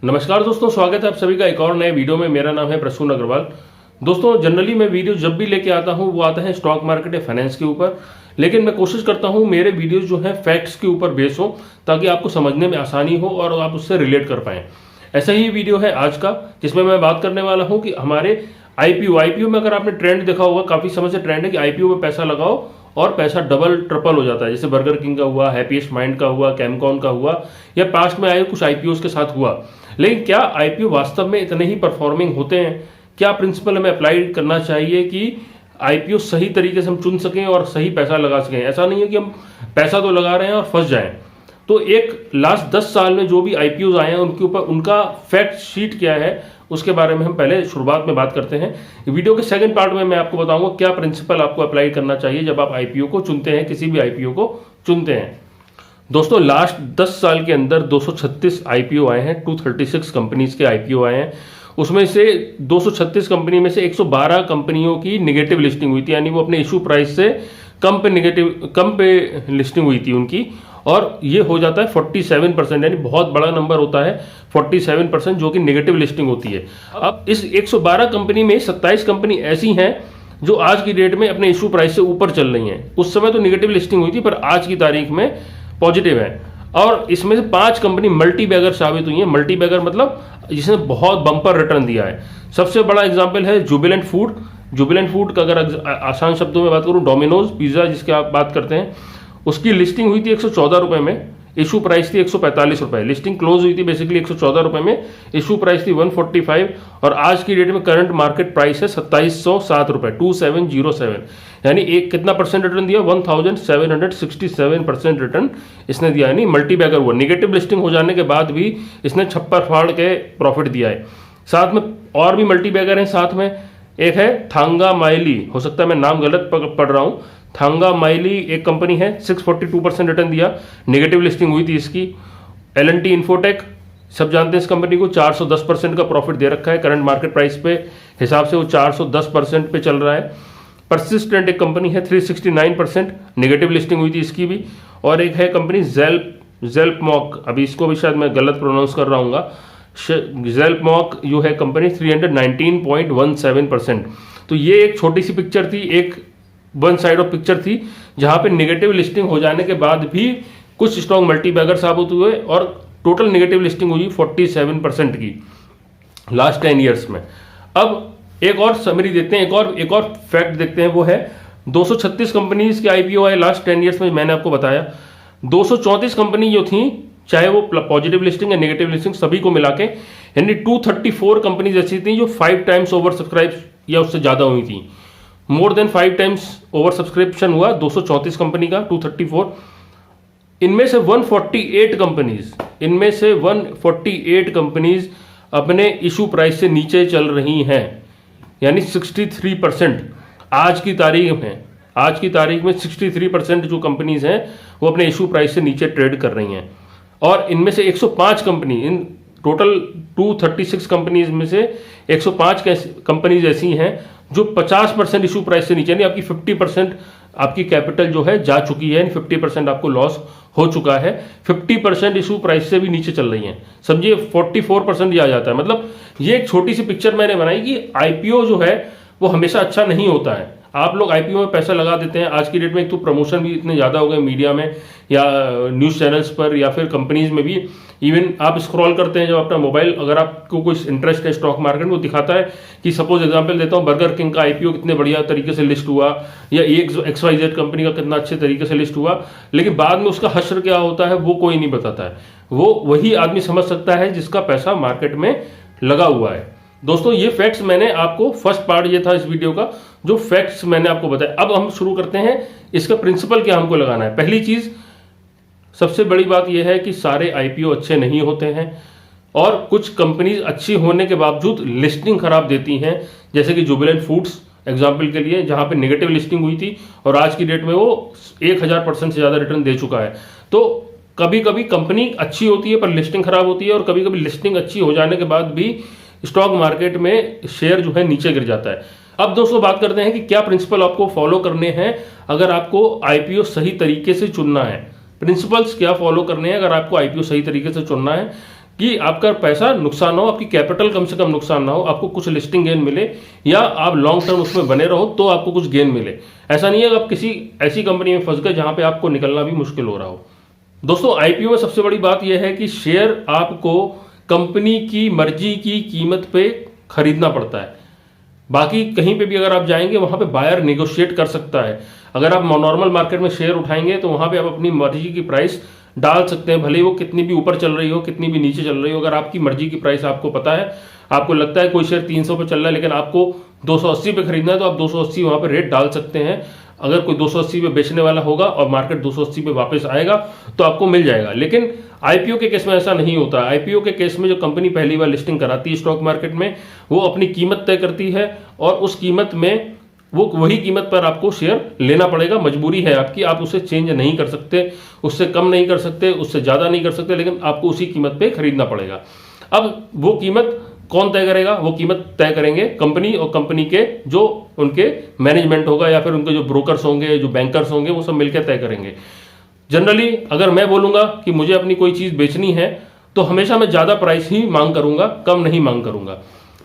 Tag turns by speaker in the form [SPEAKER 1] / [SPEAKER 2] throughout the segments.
[SPEAKER 1] नमस्कार दोस्तों, स्वागत है आप सभी का एक और नए वीडियो में। मेरा नाम है प्रसून अग्रवाल। दोस्तों, जनरली मैं वीडियो जब भी लेके आता हूं वो आता है स्टॉक मार्केट या फाइनेंस के ऊपर, लेकिन मैं कोशिश करता हूं मेरे वीडियोस जो हैं फैक्ट्स के ऊपर बेस हो, ताकि आपको समझने में आसानी हो और आप उससे रिलेट कर पाएं। ऐसा ही वीडियो है आज का, जिसमें मैं बात करने वाला हूँ कि हमारे आईपीओ में अगर आपने ट्रेंड देखा होगा, काफ़ी समय से ट्रेंड है कि आईपीओ में पैसा लगाओ और पैसा डबल ट्रिपल हो जाता है। जैसे बर्गर किंग का हुआ, हैप्पीएस्ट माइंड का हुआ, कैमकॉन का हुआ, या पास्ट में आए कुछ आईपीओ के साथ हुआ। लेकिन क्या आईपीओ वास्तव में इतने ही परफॉर्मिंग होते हैं? क्या प्रिंसिपल हमें अप्लाई करना चाहिए कि आईपीओ सही तरीके से हम चुन सकें और सही पैसा लगा सकें? ऐसा नहीं है कि हम पैसा तो लगा रहे हैं और फंस जाएं। तो एक लास्ट 10 साल में जो भी आईपीओ आए हैं उनके ऊपर उनका फैक्ट शीट क्या है, उसके बारे में हम पहले शुरुआत में बात करते हैं। वीडियो के सेकंड पार्ट में मैं आपको बताऊंगा क्या प्रिंसिपल आपको अप्लाई करना चाहिए जब आप आईपीओ को चुनते हैं, किसी भी आईपीओ को चुनते हैं। दोस्तों, लास्ट 10 साल के अंदर 236 आईपीओ आए हैं, 236 कंपनीज के आईपीओ आए हैं। उसमें से 236 कंपनी में से 112 कंपनियों की निगेटिव लिस्टिंग हुई थी, यानी वो अपने इशू प्राइस से कम पे लिस्टिंग हुई थी उनकी, और ये हो जाता है 47%, यानी बहुत बड़ा नंबर होता है 47%, जो कि नेगेटिव लिस्टिंग होती है। अब इस 112 कंपनी में 27 कंपनी ऐसी हैं जो आज की डेट में अपने इशू प्राइस से ऊपर चल रही हैं। उस समय तो नेगेटिव लिस्टिंग हुई थी, पर आज की तारीख में पॉजिटिव है। और इसमें से 5 कंपनी मल्टी बैगर साबित हुई है। मल्टी बैगर मतलब जिसने बहुत बम्पर रिटर्न दिया है। सबसे बड़ा एग्जाम्पल है जुबिलेंट फूड। जुबिलेंट फूड का अगर आसान शब्दों में बात करूं, डोमिनोज पिज्जा जिसके आप बात करते हैं, उसकी लिस्टिंग हुई थी 114 रुपए में, इशू प्राइस थी 145 रुपए। लिस्टिंग क्लोज हुई थी बेसिकली 114 रुपए में, इशू प्राइस थी 145, और आज की डेट में करंट मार्केट प्राइस है 2707 रुपए, 2707। यानी एक कितना परसेंट रिटर्न दिया? 1767% रिटर्न इसने दिया। यानी मल्टी बैगर हुआ। निगेटिव लिस्टिंग हो जाने के बाद भी इसने छप्पर फाड़ के प्रॉफिट दिया है। साथ में और भी मल्टी बैगर हैं। साथ में एक है थांगा माइली, हो सकता है मैं नाम गलत पढ़ रहा हूं। थांगा माइली एक कंपनी है, 642% रिटर्न दिया, नेगेटिव लिस्टिंग हुई थी इसकी। एल&टी इन्फोटेक, सब जानते हैं इस कंपनी को, 410% का प्रॉफिट दे रखा है। करंट मार्केट प्राइस पे हिसाब से वो 410% पे चल रहा है। परसिस्टेंट एक कंपनी है, 369%, नेगेटिव लिस्टिंग हुई थी इसकी भी। और एक है कंपनी जेल्पमॉक, अभी इसको भी शायद मैं गलत प्रोनाउंस कर रहा हूँ, जेल्पमॉक जो है कंपनी, 319.17%। तो ये एक छोटी सी पिक्चर थी, एक वन साइड ऑफ पिक्चर थी, जहां पे नेगेटिव लिस्टिंग हो जाने के बाद भी कुछ स्टॉक मल्टी बैगर साबित हुए, और टोटल नेगेटिव लिस्टिंग हुई 47% की लास्ट 10 ईयर्स में। अब एक और समरी देखते हैं, एक और फैक्ट देखते हैं। वो है 236 कंपनीज के आईपीओ आए लास्ट 10 ईयर्स में। मैंने आपको बताया 234 कंपनी जो थी, चाहे वो पॉजिटिव लिस्टिंग या नेगेटिव लिस्टिंग, सभी को मिला के, यानी 234 कंपनीज ऐसी थी जो 5 टाइम्स ओवर सब्सक्राइब या उससे ज्यादा हुई थी। More than 5 times over subscription हुआ 234 कंपनी का, 234। इनमें से 148 कंपनीज अपने इशू प्राइस से नीचे चल रही हैं, यानी 63%। आज की तारीख में 63% जो कंपनीज हैं वो अपने इशू प्राइस से नीचे ट्रेड कर रही हैं। और इनमें से 105 कंपनी, इन टोटल 236 कंपनीज में से 105 कंपनीज ऐसी हैं जो 50% इशू प्राइस से नीचे, यानी आपकी 50% आपकी कैपिटल जो है जा चुकी है, 50% आपको लॉस हो चुका है, 50% इशू प्राइस से भी नीचे चल रही हैं। समझिए 44% ये आ जाता है। मतलब ये एक छोटी सी पिक्चर मैंने बनाई कि आईपीओ जो है वो हमेशा अच्छा नहीं होता है। आप लोग आईपीओ में पैसा लगा देते हैं। आज की डेट में एक तो प्रमोशन भी इतने ज़्यादा हो गए मीडिया में या न्यूज़ चैनल्स पर या फिर कंपनीज में भी। इवन आप स्क्रॉल करते हैं जब अपना मोबाइल, अगर आपको कोई इंटरेस्ट है स्टॉक मार्केट में, वो दिखाता है कि सपोज एग्जांपल देता हूँ, बर्गर किंग का आईपीओ कितने बढ़िया तरीके से लिस्ट हुआ, या XYZ कंपनी का कितना अच्छे तरीके से लिस्ट हुआ, लेकिन बाद में उसका हश्र क्या होता है वो कोई नहीं बताता है। वो वही आदमी समझ सकता है जिसका पैसा मार्केट में लगा हुआ है। दोस्तों, ये फैक्ट्स मैंने आपको, फर्स्ट पार्ट ये था इस वीडियो का, जो फैक्ट्स मैंने आपको बताया। अब हम शुरू करते हैं इसका प्रिंसिपल क्या हमको लगाना है। पहली चीज, सबसे बड़ी बात यह है कि सारे आईपीओ अच्छे नहीं होते हैं, और कुछ कंपनीज अच्छी होने के बावजूद लिस्टिंग खराब देती हैं। जैसे कि जुबिलेंट फूड्स एग्जाम्पल के लिए, जहां पे नेगेटिव लिस्टिंग हुई थी और आज की डेट में वो 1000% से ज्यादा रिटर्न दे चुका है। तो कभी कभी कंपनी अच्छी होती है पर लिस्टिंग खराब होती है, और कभी कभी लिस्टिंग अच्छी हो जाने के बाद भी स्टॉक मार्केट में शेयर जो है नीचे गिर जाता है। अब दोस्तों बात करते हैं कि क्या प्रिंसिपल आपको फॉलो करने हैं अगर आपको आईपीओ सही तरीके से चुनना है। प्रिंसिपल्स क्या फॉलो करने हैं अगर आपको आईपीओ सही तरीके से चुनना है। कि आपका पैसा नुकसान ना हो, आपकी कैपिटल कम से कम नुकसान ना हो, आपको कुछ लिस्टिंग गेन मिले या आप लॉन्ग टर्म उसमें बने रहो तो आपको कुछ गेन मिले। ऐसा नहीं है कि आप किसी ऐसी कंपनी में फंस गए जहां पे आपको निकलना भी मुश्किल हो रहा हो। दोस्तों आईपीओ में सबसे बड़ी बात यह है कि शेयर आपको कंपनी की मर्जी की कीमत पे खरीदना पड़ता है। बाकी कहीं पे भी अगर आप जाएंगे वहां पे बायर नेगोशिएट कर सकता है। अगर आप नॉर्मल मार्केट में शेयर उठाएंगे तो वहां पे आप अपनी मर्जी की प्राइस डाल सकते हैं, भले ही वो कितनी भी ऊपर चल रही हो कितनी भी नीचे चल रही हो। अगर आपकी मर्जी की प्राइस आपको पता है, आपको लगता है कोई शेयर 300 पे चल रहा है लेकिन आपको 280 पे खरीदना है तो आप 280 वहां पे रेट डाल सकते हैं। अगर कोई 280 पे बेचने वाला होगा और मार्केट 280 पे वापस आएगा तो आपको मिल जाएगा। लेकिन आईपीओ के केस में ऐसा नहीं होता। आईपीओ के केस में जो कंपनी पहली बार लिस्टिंग कराती है स्टॉक मार्केट में, वो अपनी कीमत तय करती है और उस कीमत में वो वही कीमत पर आपको शेयर लेना पड़ेगा। मजबूरी है आपकी, आप उसे चेंज नहीं कर सकते, उससे कम नहीं कर सकते, उससे ज़्यादा नहीं कर सकते, लेकिन आपको उसी कीमत पे खरीदना पड़ेगा। अब वो कीमत कौन तय करेगा? वो कीमत तय करेंगे कंपनी और कंपनी के जो उनके मैनेजमेंट होगा या फिर उनके जो ब्रोकर्स होंगे, जो बैंकर्स होंगे, वो सब मिलकर तय करेंगे। जनरली अगर मैं बोलूंगा कि मुझे अपनी कोई चीज़ बेचनी है तो हमेशा मैं ज़्यादा प्राइस ही मांग करूंगा, कम नहीं मांग करूंगा।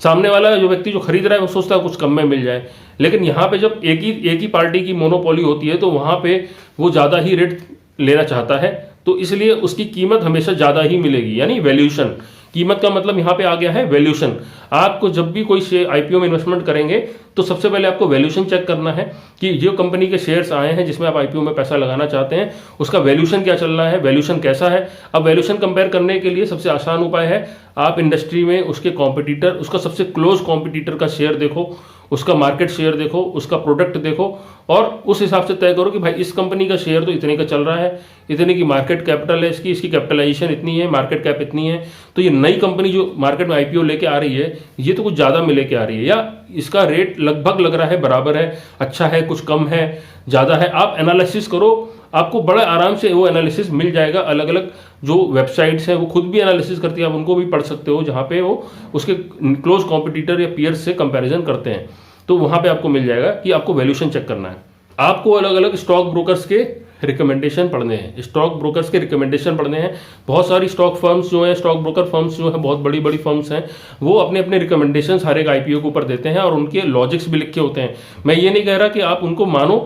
[SPEAKER 1] सामने वाला जो व्यक्ति जो खरीद रहा है वो सोचता है कुछ कम में मिल जाए, लेकिन यहाँ पे जब एक ही पार्टी की मोनोपोली होती है तो वहाँ पे वो ज़्यादा ही रेट लेना चाहता है, तो इसलिए उसकी कीमत हमेशा ज़्यादा ही मिलेगी। यानी वैल्यूएशन, कीमत का मतलब यहाँ पे आ गया है वैल्यूएशन। आपको जब भी कोई आईपीओ में इन्वेस्टमेंट करेंगे तो सबसे पहले आपको वैल्यूएशन चेक करना है कि जो कंपनी के शेयर्स आए हैं जिसमें आप आईपीओ में पैसा लगाना चाहते हैं उसका वैल्यूएशन क्या चल रहा है, वैल्यूएशन कैसा है। अब वैल्यूएशन कंपेयर करने के लिए सबसे आसान उपाय है आप इंडस्ट्री में उसके कॉम्पिटिटर, उसका सबसे क्लोज कॉम्पिटिटर का शेयर देखो, उसका मार्केट शेयर देखो, उसका प्रोडक्ट देखो और उस हिसाब से तय करो कि भाई इस कंपनी का शेयर तो इतने का चल रहा है, इतने की मार्केट कैपिटल है इसकी कैपिटलाइजेशन इतनी है, मार्केट कैप इतनी है, तो ये नई कंपनी जो मार्केट में आईपीओ लेके आ रही है ये तो कुछ ज़्यादा में लेके आ रही है, या इसका रेट लगभग लग रहा है बराबर है, अच्छा है, कुछ कम है, ज़्यादा है। आप एनालिसिस करो, आपको बड़ा आराम से वो एनालिसिस मिल जाएगा। अलग अलग जो वेबसाइट्स हैं वो खुद भी एनालिसिस करती है, आप उनको भी पढ़ सकते हो जहाँ पे वो उसके क्लोज कॉम्पिटिटर या पीयर्स से कंपैरिजन करते हैं, तो वहाँ पे आपको मिल जाएगा कि आपको वैल्यूएशन चेक करना है। आपको अलग अलग स्टॉक ब्रोकर्स के रिकमेंडेशन पढ़ने हैं, स्टॉक ब्रोकर्स के रिकमेंडेशन पढ़ने हैं। बहुत सारी स्टॉक फर्म्स जो हैं, स्टॉक ब्रोकर फर्म्स जो हैं, बहुत बड़ी बड़ी फर्म्स हैं, वो अपने अपने रिकमेंडेशन हर एक आईपीओ के ऊपर देते हैं और उनके लॉजिक्स भी लिखे होते हैं। मैं ये नहीं कह रहा कि आप उनको मानो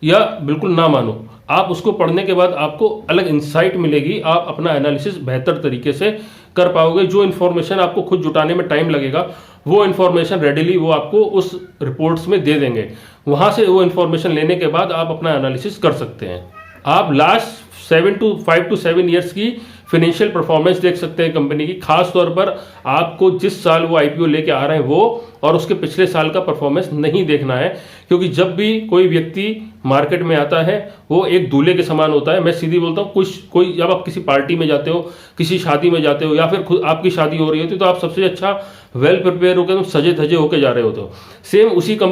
[SPEAKER 1] या बिल्कुल ना मानो, आप उसको पढ़ने के बाद आपको अलग इंसाइट मिलेगी, आप अपना एनालिसिस बेहतर तरीके से कर पाओगे। जो इन्फॉर्मेशन आपको खुद जुटाने में टाइम लगेगा वो इन्फॉर्मेशन रेडिली वो आपको उस रिपोर्ट्स में दे देंगे। वहां से वो इन्फॉर्मेशन लेने के बाद आप अपना एनालिसिस कर सकते हैं। आप लास्ट 5 to 7 ईयर्स की फाइनेंशियल परफॉर्मेंस देख सकते हैं कंपनी की। खास तौर पर आपको जिस साल वो आईपीओ लेके आ रहे हैं वो और उसके पिछले साल का परफॉर्मेंस नहीं देखना है, क्योंकि जब भी कोई व्यक्ति मार्केट में आता है वो एक दूल्हे के समान होता है। मैं सीधी बोलता हूँ, कोई जब आप किसी पार्टी में जाते हो, किसी शादी में जाते हो या फिर खुद आपकी शादी हो रही होती है तो आप सबसे अच्छा वेल प्रिपेयर होकर तुम सजे धजे होकर जा रहे होते हो। सेम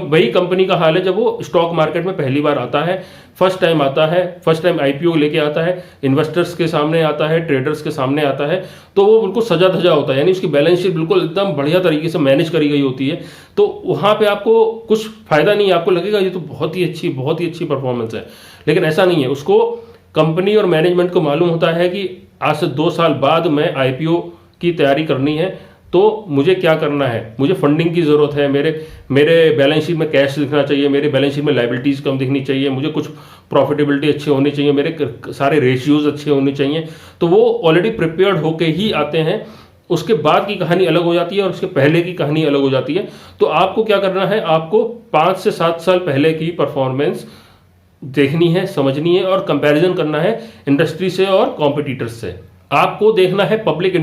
[SPEAKER 1] वही कंपनी का हाल है जब वो स्टॉक मार्केट में पहली बार आता है, फर्स्ट टाइम आता है, फर्स्ट टाइम आईपीओ लेके आता है, इन्वेस्टर्स के सामने आता है, ट्रेडर्स के सामने आता है, तो वो बिल्कुल सजा धजा होता है। यानी उसकी बैलेंस शीट बिल्कुल एकदम बढ़िया तरीके से मैनेज करी गई होती है। तो वहाँ पे आपको कुछ फायदा नहीं, आपको लगेगा ये तो बहुत ही अच्छी परफॉर्मेंस है, लेकिन ऐसा नहीं है। उसको कंपनी और मैनेजमेंट को मालूम होता है कि आज से 2 साल बाद में आईपीओ की तैयारी करनी है तो मुझे क्या करना है, मुझे फंडिंग की जरूरत है, मेरे बैलेंस शीट में कैश दिखना चाहिए, मेरे बैलेंस शीट में लाइबिलिटीज कम दिखनी चाहिए, मुझे कुछ प्रॉफिटेबिलिटी अच्छी होनी चाहिए, मेरे सारे रेशियोज अच्छे होने चाहिए। तो वो ऑलरेडी प्रिपेयर्ड होके ही आते हैं। उसके बाद की कहानी अलग हो जाती है और उसके पहले की कहानी अलग हो जाती है। तो आपको क्या करना है, आपको 5 से 7 साल पहले की परफॉर्मेंस देखनी है, समझनी है और कंपैरिजन करना है इंडस्ट्री से और कॉम्पिटिटर्स से। आपको देखना है पब्लिक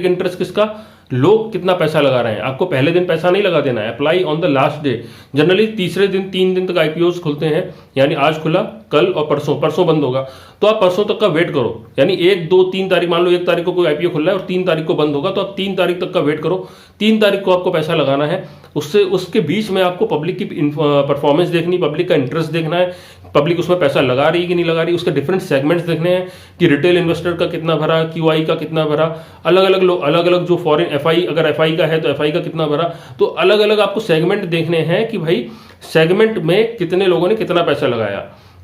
[SPEAKER 1] इंटरेस्ट किसका, लोग कितना पैसा लगा रहे हैं। आपको पहले दिन पैसा नहीं लगा देना है, apply on the last day. Generally तीसरे दिन 3 दिन तक आईपीओस खुलते हैं, यानी आज खुला, कल और परसों बंद होगा, तो आप परसों तक का वेट करो। यानी 1, 2, 3 तारीख, मान लो 1 तारीख को कोई आईपीओ खुल रहा है और 3 तारीख को बंद होगा, तो आप 3 तारीख तक का वेट करो। 3 तारीख को आपको पैसा लगाना है, उसके बीच में आपको पब्लिक की परफॉर्मेंस देखनी, पब्लिक का इंटरेस्ट देखना है, पब्लिक उसमें पैसा लगा रही है कि नहीं लगा रही, उसके डिफरेंट सेगमेंट्स देखने हैं कि रिटेल इन्वेस्टर का कितना भरा, क्यूआई का कितना भरा, अलग अलग जो फॉरेन एफआई, अगर एफआई का है तो एफआई का कितना भरा। तो अलग अलग आपको सेगमेंट देखने हैं कि भाई सेगमेंट में कितने लोगों ने कितना पैसा लगाया,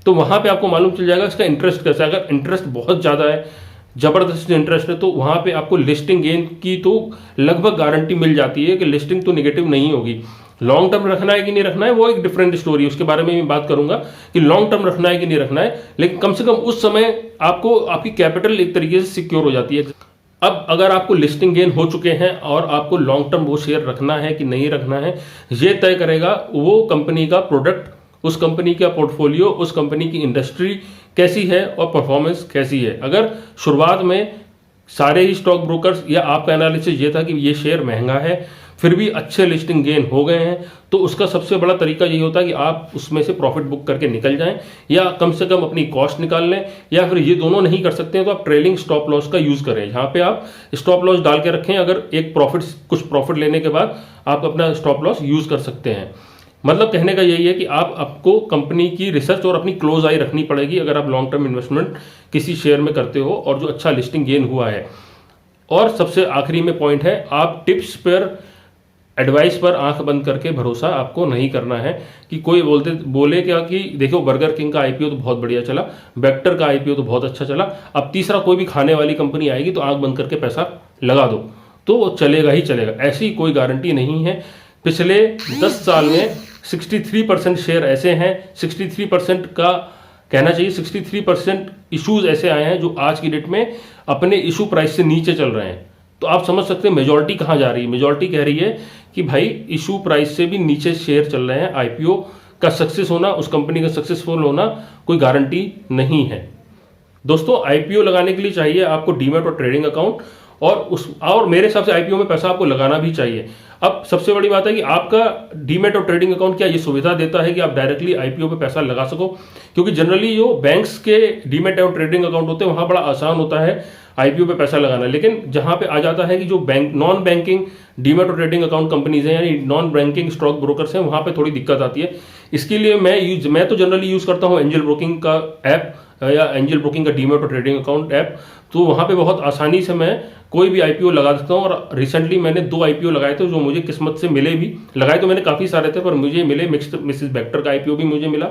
[SPEAKER 1] तो वहां पे आपको मालूम चल जाएगा इसका इंटरेस्ट कैसा है। अगर इंटरेस्ट बहुत ज्यादा है, जबरदस्त इंटरेस्ट है, तो वहां पे आपको लिस्टिंग गेन की तो लगभग गारंटी मिल जाती है कि लिस्टिंग तो निगेटिव नहीं होगी। लॉन्ग टर्म रखना है कि नहीं रखना है वो एक डिफरेंट स्टोरी है, उसके बारे में मैं बात करूंगा कि लॉन्ग टर्म रखना है कि नहीं रखना है, लेकिन कम से कम उस समय आपको आपकी कैपिटल एक तरीके से सिक्योर हो जाती है। अब अगर आपको लिस्टिंग गेन हो चुके हैं और आपको लॉन्ग टर्म वो शेयर रखना है कि नहीं रखना है, ये तय करेगा वो कंपनी का प्रोडक्ट, उस कंपनी का पोर्टफोलियो, उस कंपनी की इंडस्ट्री कैसी है और परफॉर्मेंस कैसी है। अगर शुरुआत में सारे ही स्टॉक ब्रोकर्स या आपका एनालिसिस ये था कि ये शेयर महंगा है, फिर भी अच्छे लिस्टिंग गेन हो गए हैं, तो उसका सबसे बड़ा तरीका यही होता है कि आप उसमें से प्रॉफिट बुक करके निकल जाएं, या कम से कम अपनी कॉस्ट निकाल लें, या फिर ये दोनों नहीं कर सकते हैं तो आप ट्रेलिंग स्टॉप लॉस का यूज करें, जहां पे आप स्टॉप लॉस डाल के रखें। अगर एक कुछ प्रॉफिट लेने के बाद आप अपना स्टॉप लॉस यूज कर सकते हैं। मतलब कहने का यही है कि आपको कंपनी की रिसर्च और अपनी क्लोज आई रखनी पड़ेगी अगर आप लॉन्ग टर्म इन्वेस्टमेंट किसी शेयर में करते हो और जो अच्छा लिस्टिंग गेन हुआ है। और सबसे आखिरी में पॉइंट है, आप टिप्स पर, एडवाइस पर आंख बंद करके भरोसा आपको नहीं करना है कि कोई बोले क्या कि देखो बर्गर किंग का आईपीओ तो बहुत बढ़िया चला, वेक्टर का आईपीओ तो बहुत अच्छा चला, अब तीसरा कोई भी खाने वाली कंपनी आएगी तो आंख बंद करके पैसा लगा दो तो वो चलेगा ही चलेगा। ऐसी कोई गारंटी नहीं है। पिछले 10 साल में 63% शेयर ऐसे हैं, 63% का कहना चाहिए 63% इशूज ऐसे आए हैं जो आज की डेट में अपने इशू प्राइस से नीचे चल रहे हैं। तो आप समझ सकते हैं मेजॉरिटी कहां जा रही है। मेजॉरिटी कह रही है कि भाई इशू प्राइस से भी नीचे शेयर चल रहे हैं, आईपीओ का सक्सेस होना, उस कंपनी का सक्सेसफुल होना कोई गारंटी नहीं है। दोस्तों आईपीओ लगाने के लिए चाहिए आपको डीमैट और ट्रेडिंग अकाउंट, और मेरे हिसाब से आईपीओ में पैसा आपको लगाना भी चाहिए। अब सबसे बड़ी बात है कि आपका डीमैट और ट्रेडिंग अकाउंट क्या ये सुविधा देता है कि आप डायरेक्टली आईपीओ पे पैसा लगा सको, क्योंकि जनरली जो बैंक्स के डीमैट और ट्रेडिंग अकाउंट होते हैं वहां बड़ा आसान होता है आईपीओ पे पैसा लगाना, लेकिन जहां पे आ जाता है कि जो नॉन बैंकिंग डीमैट और ट्रेडिंग अकाउंट कंपनीज हैं यानी नॉन बैंकिंग स्टॉक ब्रोकर्स हैं, वहां पे थोड़ी दिक्कत आती है। इसके लिए मैं तो जनरली यूज करता हूं एंजल ब्रोकिंग का ऐप या एंजल ब्रोकिंग का डीमैट और ट्रेडिंग अकाउंट ऐप। तो वहां पे बहुत आसानी से मैं कोई भी आईपीओ लगा सकता हूं। और रिसेंटली मैंने 2 आईपीओ लगाए थे जो मुझे किस्मत से मिले भी। लगाए तो मैंने काफी सारे थे पर मुझे मिले, मिसेस वेक्टर का आईपीओ भी मुझे मिला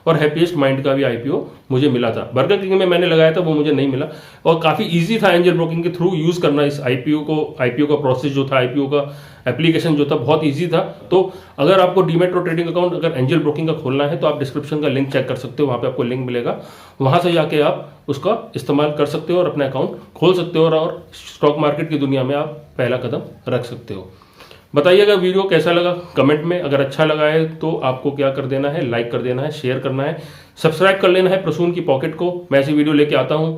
[SPEAKER 1] और हैप्पीएस्ट माइंड का भी आईपीओ मुझे मिला था। बर्गर किंग में मैंने लगाया था वो मुझे नहीं मिला, और काफी ईजी था एंजल ब्रोकिंग के थ्रू यूज करना इस आईपीओ का प्रोसेस जो था, आईपीओ का एप्लीकेशन जो था बहुत ईजी था। तो अगर आपको डीमैट और ट्रेडिंग अकाउंट अगर एंजल ब्रोकिंग का खोलना है तो आप डिस्क्रिप्शन का लिंक चेक कर सकते हो, वहां पे आपको लिंक मिलेगा, वहां से जाके आप उसका इस्तेमाल कर सकते हो और अपना अकाउंट खोल सकते हो और स्टॉक मार्केट की दुनिया में आप पहला कदम रख सकते हो। बताइएगा वीडियो कैसा लगा कमेंट में। अगर अच्छा लगा है तो आपको क्या कर देना है, लाइक कर देना है, शेयर करना है, सब्सक्राइब कर लेना है प्रसून की पॉकेट को। मैं ऐसी वीडियो लेके आता हूं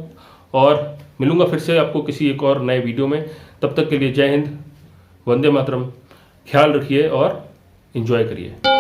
[SPEAKER 1] और मिलूंगा फिर से आपको किसी एक और नए वीडियो में। तब तक के लिए जय हिंद, वंदे मातरम, ख्याल रखिए और एंजॉय करिए।